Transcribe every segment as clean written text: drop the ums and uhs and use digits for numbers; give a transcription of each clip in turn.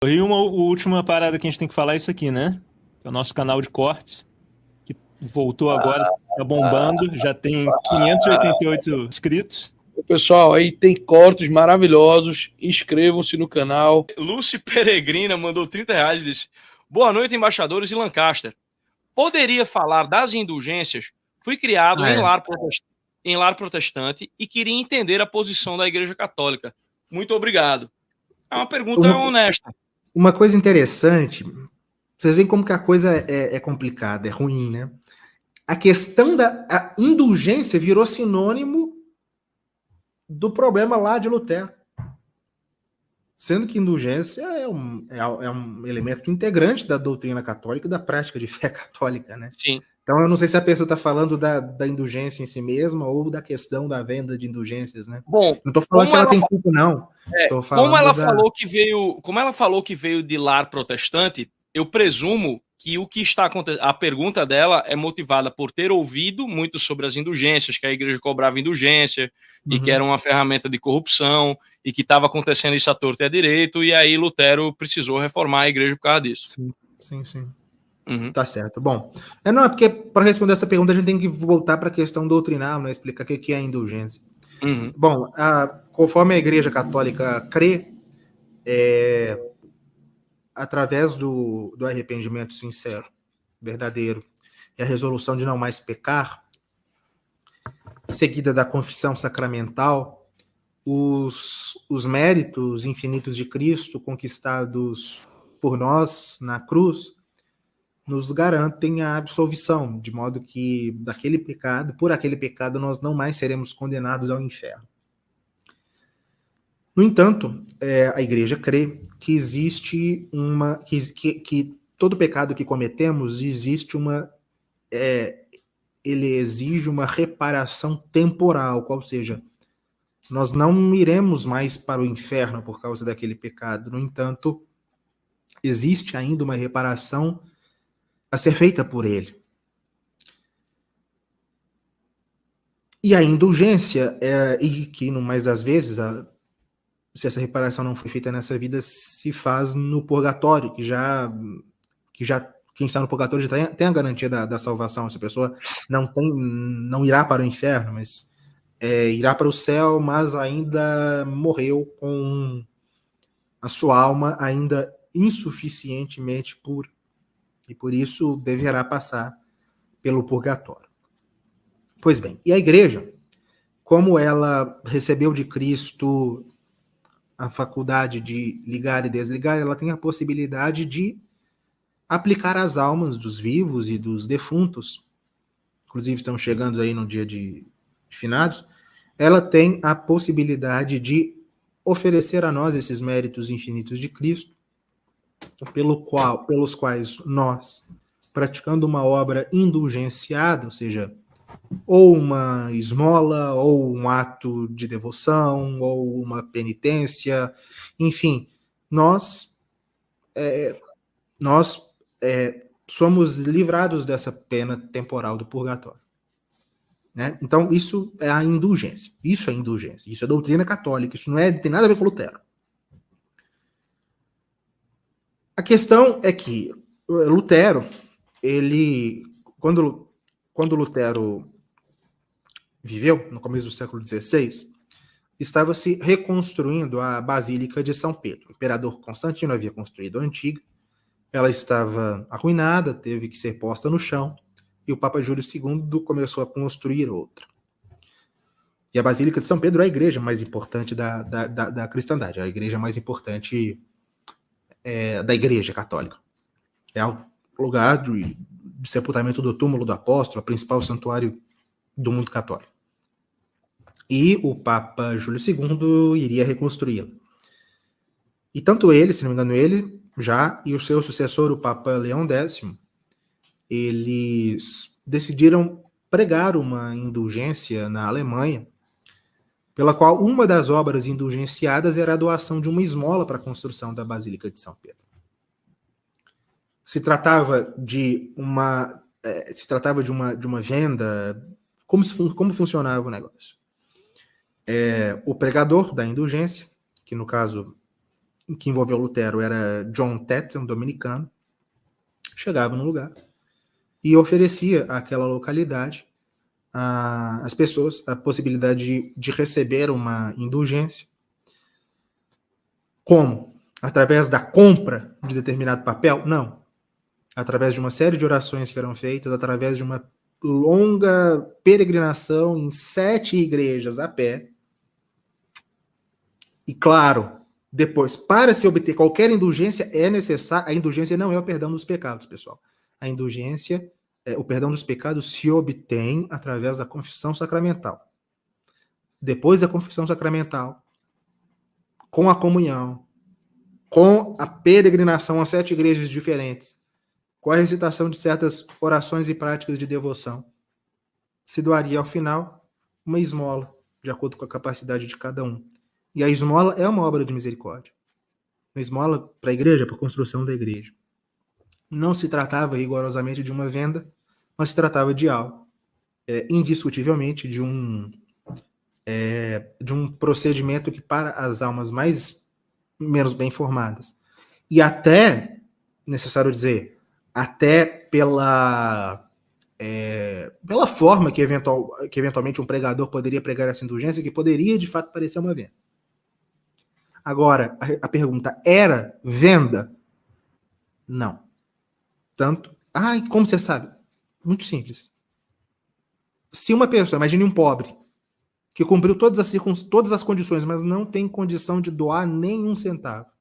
E uma última parada que a gente tem que falar é isso aqui, né? É o nosso canal de cortes, que voltou agora, tá bombando, já tem 588 inscritos. Pessoal, aí tem cortes maravilhosos. Inscrevam-se no canal. Lucy Peregrina mandou R$30 e disse: Boa noite, embaixadores de Lancaster. Poderia falar das indulgências? Fui criado em lar protestante e queria entender a posição da Igreja Católica. Muito obrigado. É uma pergunta honesta. Uma coisa interessante, vocês veem como que a coisa é complicada, é ruim, né? A questão da indulgência virou sinônimo do problema lá de Lutero. Sendo que indulgência é um elemento integrante da doutrina católica e da prática de fé católica, né? Sim. Então eu não sei se a pessoa está falando da indulgência em si mesma ou da questão da venda de indulgências, né? Bom, não estou falando que ela tem culpa, não. Como ela falou que veio de lar protestante, eu presumo que o que está acontecendo, a pergunta dela é motivada por ter ouvido muito sobre as indulgências, que a igreja cobrava indulgência e que era uma ferramenta de corrupção e que estava acontecendo isso à torta e à direito, e aí Lutero precisou reformar a igreja por causa disso. Sim. Tá certo. Bom, não é porque para responder essa pergunta a gente tem que voltar para a questão doutrinal, né? Explicar o que é a indulgência. Bom, conforme a Igreja Católica crê, através do arrependimento sincero, verdadeiro, e a resolução de não mais pecar, seguida da confissão sacramental, os méritos infinitos de Cristo conquistados por nós na cruz nos garantem a absolvição, de modo que por aquele pecado, nós não mais seremos condenados ao inferno. No entanto, a Igreja crê que existe que todo pecado que cometemos ele exige uma reparação temporal, ou seja, nós não iremos mais para o inferno por causa daquele pecado. No entanto, existe ainda uma reparação a ser feita por ele. E a indulgência, e que no mais das vezes, se essa reparação não foi feita nessa vida, se faz no purgatório, que quem está no purgatório já tem a garantia da salvação. Essa pessoa não irá para o inferno, mas irá para o céu, mas ainda morreu com a sua alma ainda insuficientemente pura. E por isso deverá passar pelo purgatório. Pois bem, e a igreja, como ela recebeu de Cristo a faculdade de ligar e desligar, ela tem a possibilidade de aplicar as almas dos vivos e dos defuntos, inclusive estão chegando aí no dia de finados, ela tem a possibilidade de oferecer a nós esses méritos infinitos de Cristo, pelos quais nós, praticando uma obra indulgenciada, ou seja, ou uma esmola, ou um ato de devoção, ou uma penitência, enfim, nós somos livrados dessa pena temporal do purgatório. Né? Então, isso é a indulgência. Isso é indulgência. Isso é doutrina católica. Isso não tem nada a ver com Lutero. A questão é que Lutero, quando Lutero viveu, no começo do século XVI, estava se reconstruindo a Basílica de São Pedro. O imperador Constantino havia construído a antiga, ela estava arruinada, teve que ser posta no chão, e o Papa Júlio II começou a construir outra. E a Basílica de São Pedro é a igreja mais importante da cristandade, é a igreja mais importante da Igreja Católica. É o lugar de sepultamento do túmulo do apóstolo, o principal santuário do mundo católico. E o Papa Júlio II iria reconstruí-la. E tanto ele, se não me engano, ele já, e o seu sucessor, o Papa Leão X, eles decidiram pregar uma indulgência na Alemanha, pela qual uma das obras indulgenciadas era a doação de uma esmola para a construção da Basílica de São Pedro. Se tratava de uma venda. Como funcionava o negócio? O pregador da indulgência, que no caso que envolveu Lutero era John Tetzel, um dominicano, chegava no lugar e oferecia àquela localidade às pessoas a possibilidade de receber uma indulgência. Como? Através da compra de determinado papel? Não. Através de uma série de orações que eram feitas, através de uma longa peregrinação em 7 igrejas a pé. E claro, depois, para se obter qualquer indulgência, é necessário. A indulgência não é o perdão dos pecados, pessoal. A indulgência, o perdão dos pecados se obtém através da confissão sacramental. Depois da confissão sacramental, com a comunhão, com a peregrinação a 7 igrejas diferentes, com a recitação de certas orações e práticas de devoção, se doaria ao final uma esmola, de acordo com a capacidade de cada um. E a esmola é uma obra de misericórdia. Uma esmola para a igreja, para a construção da igreja. Não se tratava rigorosamente de uma venda, mas se tratava de algo, indiscutivelmente, de um procedimento que, para as almas menos bem formadas, e até, necessário dizer, até pela forma que eventualmente um pregador poderia pregar essa indulgência, que poderia de fato parecer uma venda. Agora, a pergunta, era venda? Não. Tanto, como você sabe? Muito simples. Se uma pessoa, imagine um pobre, que cumpriu todas as condições, mas não tem condição de doar nem um centavo,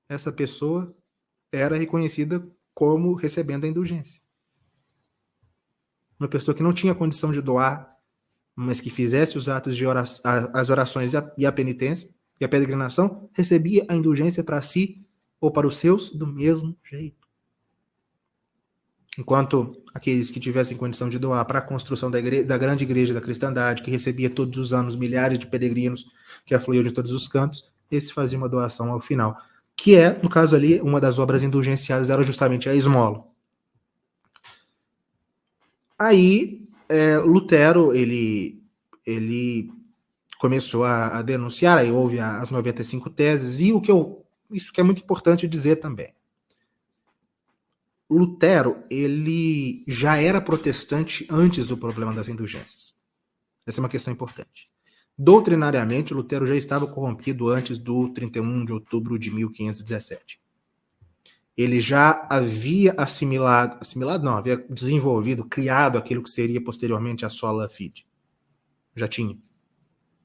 essa pessoa era reconhecida como recebendo a indulgência. Uma pessoa que não tinha condição de doar, mas que fizesse os atos de as orações e a penitência e a peregrinação, recebia a indulgência para si ou para os seus do mesmo jeito. Enquanto aqueles que tivessem condição de doar para a construção da grande igreja da cristandade, que recebia todos os anos milhares de peregrinos que afluíam de todos os cantos, esse fazia uma doação ao final. Que no caso ali, uma das obras indulgenciadas era justamente a esmola. Aí, Lutero, ele começou a denunciar, aí houve as 95 teses, e isso que é muito importante dizer também. Lutero, ele já era protestante antes do problema das indulgências. Essa é uma questão importante. Doutrinariamente, Lutero já estava corrompido antes do 31 de outubro de 1517. Ele já havia havia desenvolvido, criado aquilo que seria posteriormente a sola fide. Já tinha.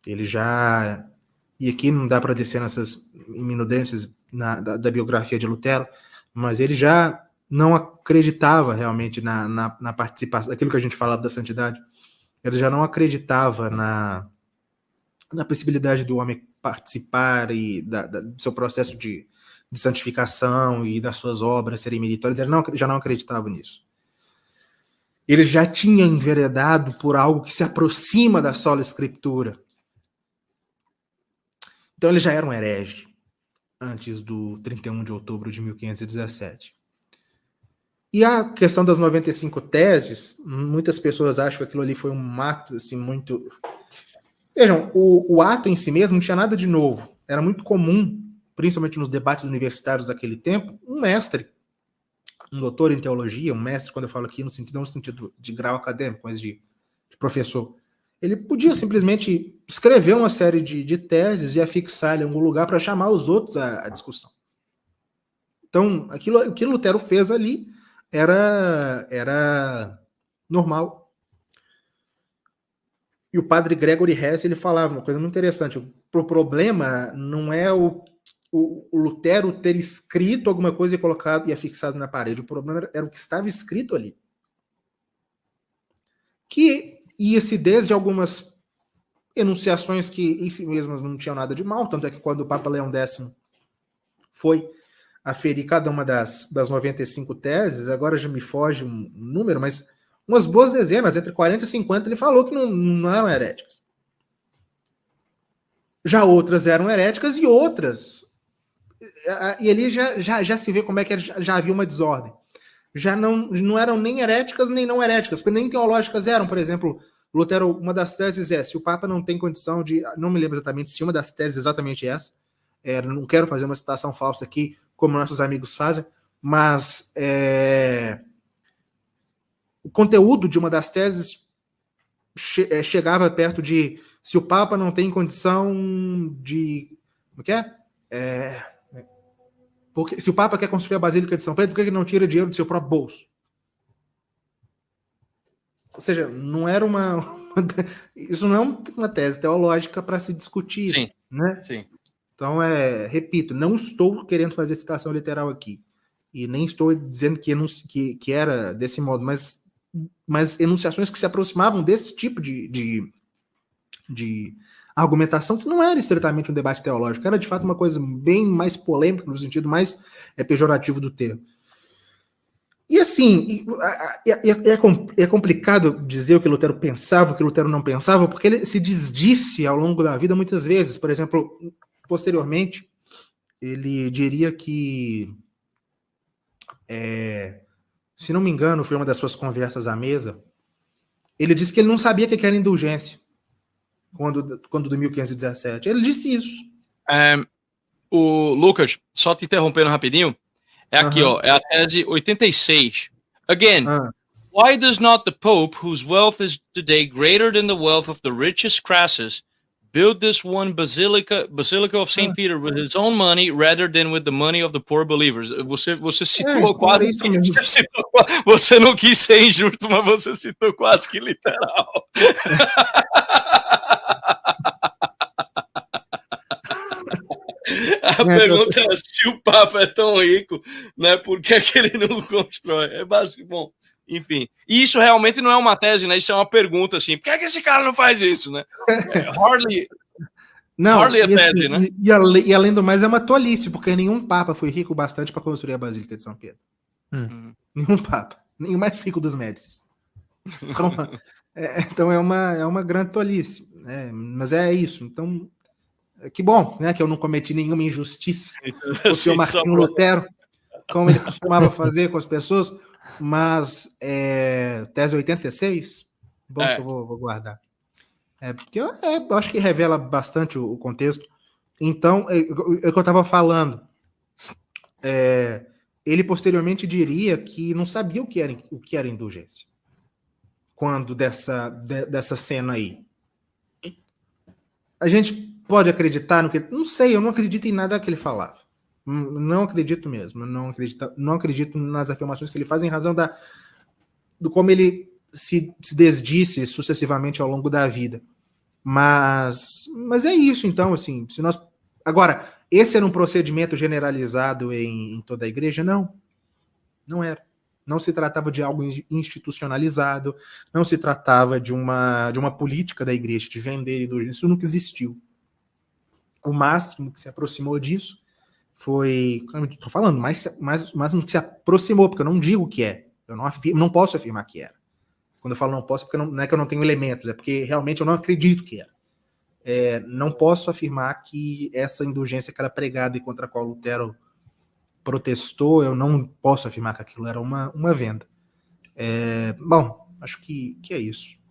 Ele já... E aqui não dá para descer nessas minudências da biografia de Lutero, mas ele já não acreditava realmente na participação, daquilo que a gente falava da santidade. Ele já não acreditava na possibilidade do homem participar do seu processo de santificação e das suas obras serem meritórias. Ele já não acreditava nisso. Ele já tinha enveredado por algo que se aproxima da sola escritura. Então ele já era um herege antes do 31 de outubro de 1517. E a questão das 95 teses, muitas pessoas acham que aquilo ali foi um ato assim, muito... Vejam, o ato em si mesmo não tinha nada de novo. Era muito comum, principalmente nos debates universitários daquele tempo, um mestre, um doutor em teologia, um mestre, quando eu falo aqui, não no sentido de grau acadêmico, mas de professor, ele podia simplesmente escrever uma série de teses e afixar em algum lugar para chamar os outros à discussão. Então, aquilo que Lutero fez ali era normal. E o padre Gregory Hess, ele falava uma coisa muito interessante. O problema não é o Lutero ter escrito alguma coisa e colocado e afixado na parede. O problema era o que estava escrito ali. Que ia-se desde algumas enunciações que em si mesmas não tinham nada de mal, tanto é que quando o Papa Leão X foi aferir cada uma das 95 teses, agora já me foge um número, mas umas boas dezenas, entre 40 e 50, ele falou que não eram heréticas. Já outras eram heréticas e outras... E ali já se vê como é que já havia uma desordem. Já não eram nem heréticas nem não heréticas, porque nem teológicas eram. Por exemplo, Lutero, uma das teses se o Papa não tem condição de... Não me lembro exatamente se uma das teses é exatamente essa, Não quero fazer uma citação falsa aqui, como nossos amigos fazem, mas o conteúdo de uma das teses chegava perto de se o Papa não tem condição de... Como que é? Porque, se o Papa quer construir a Basílica de São Pedro, por que ele não tira dinheiro do seu próprio bolso? Ou seja, não era isso não é uma tese teológica para se discutir. Sim, né? sim. Então, repito, não estou querendo fazer citação literal aqui. E nem estou dizendo que era desse modo, mas enunciações que se aproximavam desse tipo de argumentação, que não era estritamente um debate teológico, era de fato uma coisa bem mais polêmica, no sentido mais pejorativo do termo. E assim, é complicado dizer o que Lutero pensava, o que Lutero não pensava, porque ele se desdisse ao longo da vida muitas vezes. Por exemplo, posteriormente, ele diria que, se não me engano, foi uma das suas conversas à mesa, ele disse que ele não sabia o que era indulgência quando do 1517. Ele disse isso. O Lucas, só te interrompendo rapidinho, aqui, ó, é a tese 86. Again, why does not the Pope, whose wealth is today greater than the wealth of the richest Crassus, build this one Basilica of St. Peter with his own money rather than with the money of the poor believers? Você citou quase... Você não quis ser injusto, mas você citou quase que literal. A pergunta é, se o Papa é tão rico, né, por que ele não constrói? É básico, bom, enfim. E isso realmente não é uma tese, né? Isso é uma pergunta, assim, por que esse cara não faz isso, né? Hardly a tese, né? E além do mais, é uma tolice, porque nenhum Papa foi rico bastante para construir a Basílica de São Pedro. Nenhum Papa. Nem o mais rico dos Médicis. Então é uma grande tolice. Mas é isso. Então... Que bom, né, que eu não cometi nenhuma injustiça com o senhor Martinho Lutero, como ele costumava fazer com as pessoas, mas tese 86, bom que eu vou guardar. Porque eu acho que revela bastante o contexto. Então, é o que eu estava falando. Ele posteriormente diria que não sabia o que era indulgência. Quando dessa cena aí. A gente pode acreditar no que... Não sei, eu não acredito em nada que ele falava. Não acredito mesmo. Não acredito nas afirmações que ele faz em razão do como ele se desdisse sucessivamente ao longo da vida. Mas é isso, então, assim, se nós... Agora, esse era um procedimento generalizado em toda a igreja? Não era. Não se tratava de algo institucionalizado, não se tratava de uma política da igreja de vender indulgência. Isso nunca existiu. O máximo que se aproximou disso foi... Estou falando, o máximo que se aproximou, porque eu não digo que é. Eu não posso afirmar que era. Quando eu falo não posso, porque não é que eu não tenho elementos, é porque realmente eu não acredito que era. Não posso afirmar que essa indulgência que era pregada e contra a qual Lutero protestou, eu não posso afirmar que aquilo era uma venda. Bom, acho que é isso.